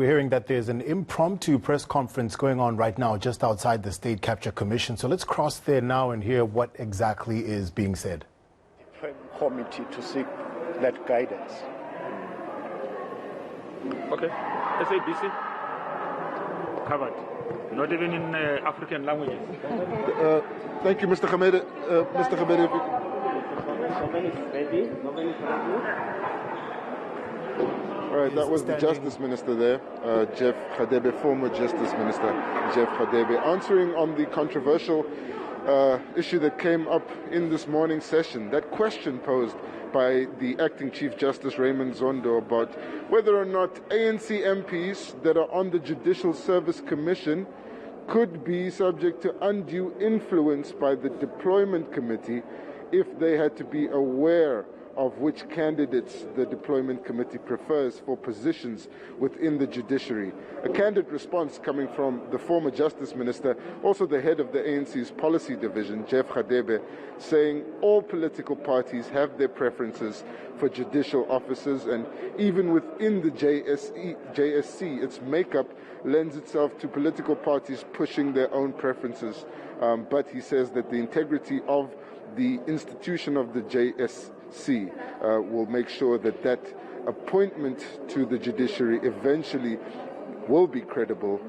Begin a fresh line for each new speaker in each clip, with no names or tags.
We're hearing that there's an impromptu press conference going on right now just outside the State Capture Commission. So let's cross there now and hear what exactly is being said.
Committee to seek that guidance.
Okay. SABC covered. Not even in African languages.
Thank you, Mr. Khamede. Mr. Khamede. All right, that was the Justice Minister there, Jeff Radebe, former Justice Minister Jeff Radebe, answering on the controversial issue that came up in this morning's session. That question posed by the Acting Chief Justice Raymond Zondo about whether or not ANC MPs that are on the Judicial Service Commission could be subject to undue influence by the Deployment Committee if they had to be aware of which candidates the Deployment Committee prefers for positions within the judiciary. A candid response coming from the former Justice Minister, also the head of the ANC's policy division, Jeff Radebe, saying all political parties have their preferences for judicial officers, and even within the JSC, its makeup lends itself to political parties pushing their own preferences. But he says that the integrity of the institution of the JSC will make sure that that appointment to the judiciary eventually will be credible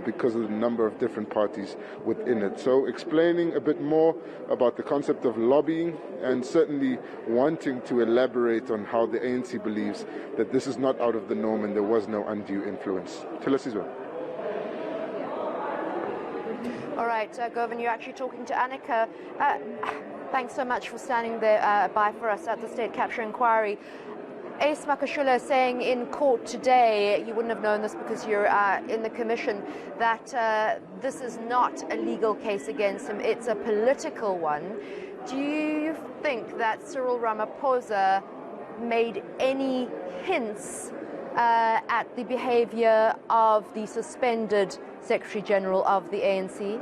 because of the number of different parties within it. So explaining a bit more about the concept of lobbying and certainly wanting to elaborate on how the ANC believes that this is not out of the norm and there was no undue influence. Telasizwe.
All right, Govan, you're actually talking to eNCA. Thanks so much for standing there by for us at the State Capture Inquiry. Ace Makashula saying in court today, you wouldn't have known this because you're in the commission, that this is not a legal case against him, it's a political one. Do you think that Cyril Ramaphosa made any hints at the behavior of the suspended Secretary General of the ANC?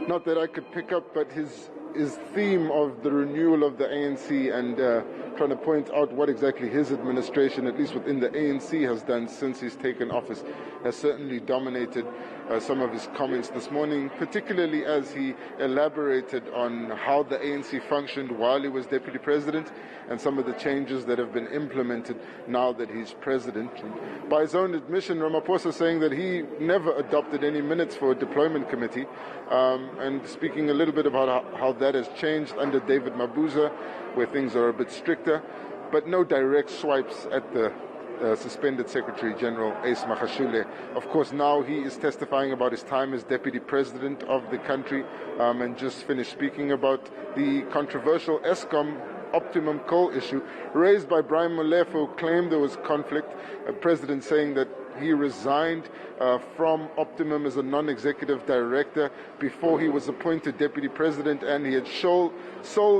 Not that I could pick up, but his theme of the renewal of the ANC and trying to point out what exactly his administration, at least within the ANC, has done since he's taken office, has certainly dominated some of his comments this morning, particularly as he elaborated on how the ANC functioned while he was deputy president and some of the changes that have been implemented now that he's president. And by his own admission, Ramaphosa saying that he never adopted any minutes for a deployment committee, and speaking a little bit about how that has changed under David Mabuza, where things are a bit stricter, but no direct swipes at the suspended Secretary General Ace Makashule. Of course, now he is testifying about his time as Deputy President of the country, and just finished speaking about the controversial Eskom optimum coal issue raised by Brian Molefe, who claimed there was conflict. A president saying that he resigned from Optimum as a non-executive director before he was appointed deputy president, and he had sold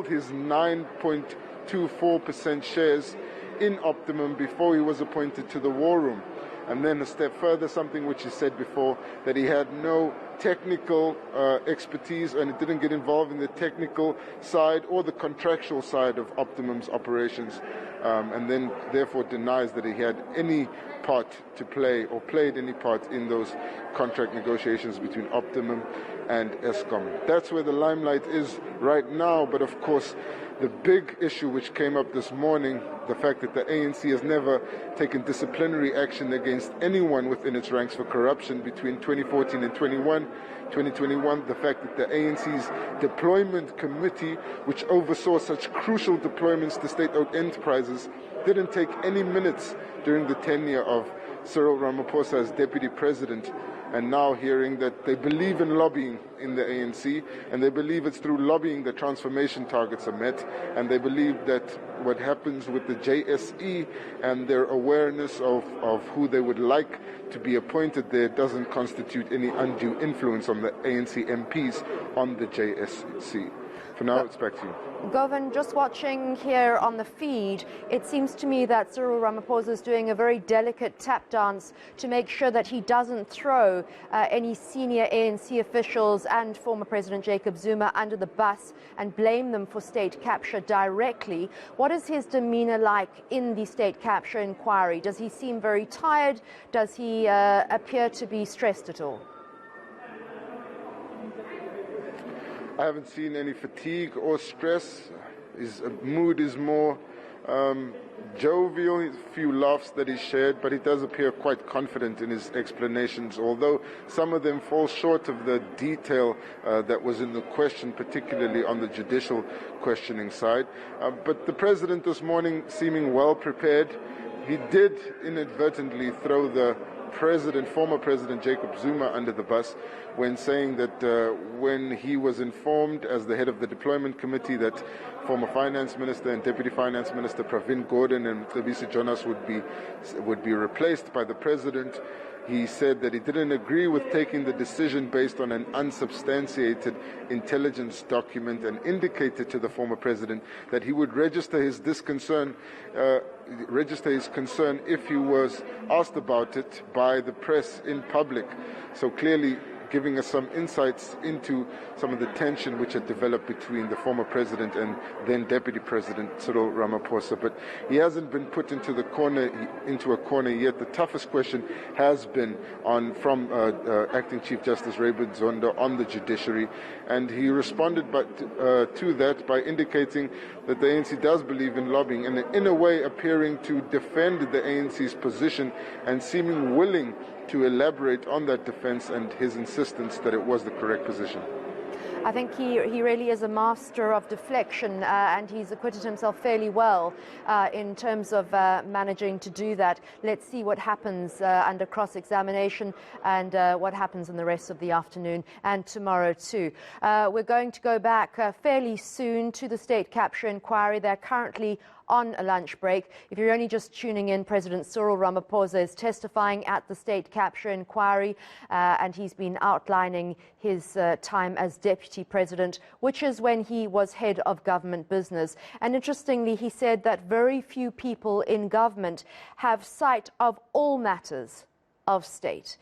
his 9.24% shares in Optimum before he was appointed to the war room. And then a step further, something which he said before, that he had no technical expertise and it didn't get involved in the technical side or the contractual side of Optimum's operations, and then therefore denies that he had any part to play or played any part in those contract negotiations between Optimum and Eskom. That's where the limelight is right now, but of course the big issue which came up this morning, the fact that the ANC has never taken disciplinary action against anyone within its ranks for corruption between 2014 and 2021, the fact that the ANC's deployment committee, which oversaw such crucial deployments to state-owned enterprises, didn't take any minutes during the tenure of Cyril Ramaphosa as deputy president. And now hearing that they believe in lobbying in the ANC, and they believe it's through lobbying that transformation targets are met, and they believe that what happens with the JSE and their awareness of who they would like to be appointed there doesn't constitute any undue influence on the ANC MPs on the JSC. For now, it's back to you.
Govan, just watching here on the feed, it seems to me that Cyril Ramaphosa is doing a very delicate tap dance to make sure that he doesn't throw any senior ANC officials and former President Jacob Zuma under the bus and blame them for state capture directly. What is his demeanor like in the state capture inquiry? Does he seem very tired? Does he appear to be stressed at all?
I haven't seen any fatigue or stress. His mood is more jovial, a few laughs that he shared, but he does appear quite confident in his explanations, although some of them fall short of the detail that was in the question, particularly on the judicial questioning side. But the president this morning seeming well prepared. He did inadvertently throw the former President Jacob Zuma under the bus when saying that when he was informed as the head of the deployment committee that former Finance Minister and Deputy Finance Minister Pravin Gordhan and Mcebisi Jonas would be replaced by the president, he said that he didn't agree with taking the decision based on an unsubstantiated intelligence document and indicated to the former president that he would register his concern if he was asked about it by the press in public. So clearly giving us some insights into some of the tension which had developed between the former president and then Deputy President Cyril Ramaphosa. But he hasn't been put into a corner yet. The toughest question has been from Acting Chief Justice Raymond Zondo on the judiciary, and he responded to that by indicating that the ANC does believe in lobbying, and in a way appearing to defend the ANC's position and seeming willing to elaborate on that defense and his insistence that it was the correct position.
I think he really is a master of deflection, and he's acquitted himself fairly well in terms of managing to do that. Let's see what happens under cross-examination and what happens in the rest of the afternoon and tomorrow too. We're going to go back fairly soon to the state capture inquiry. They're currently on a lunch break. If you're only just tuning in, President Cyril Ramaphosa is testifying at the state capture inquiry, and he's been outlining his time as deputy president, which is when he was head of government business. And interestingly, he said that very few people in government have sight of all matters of state.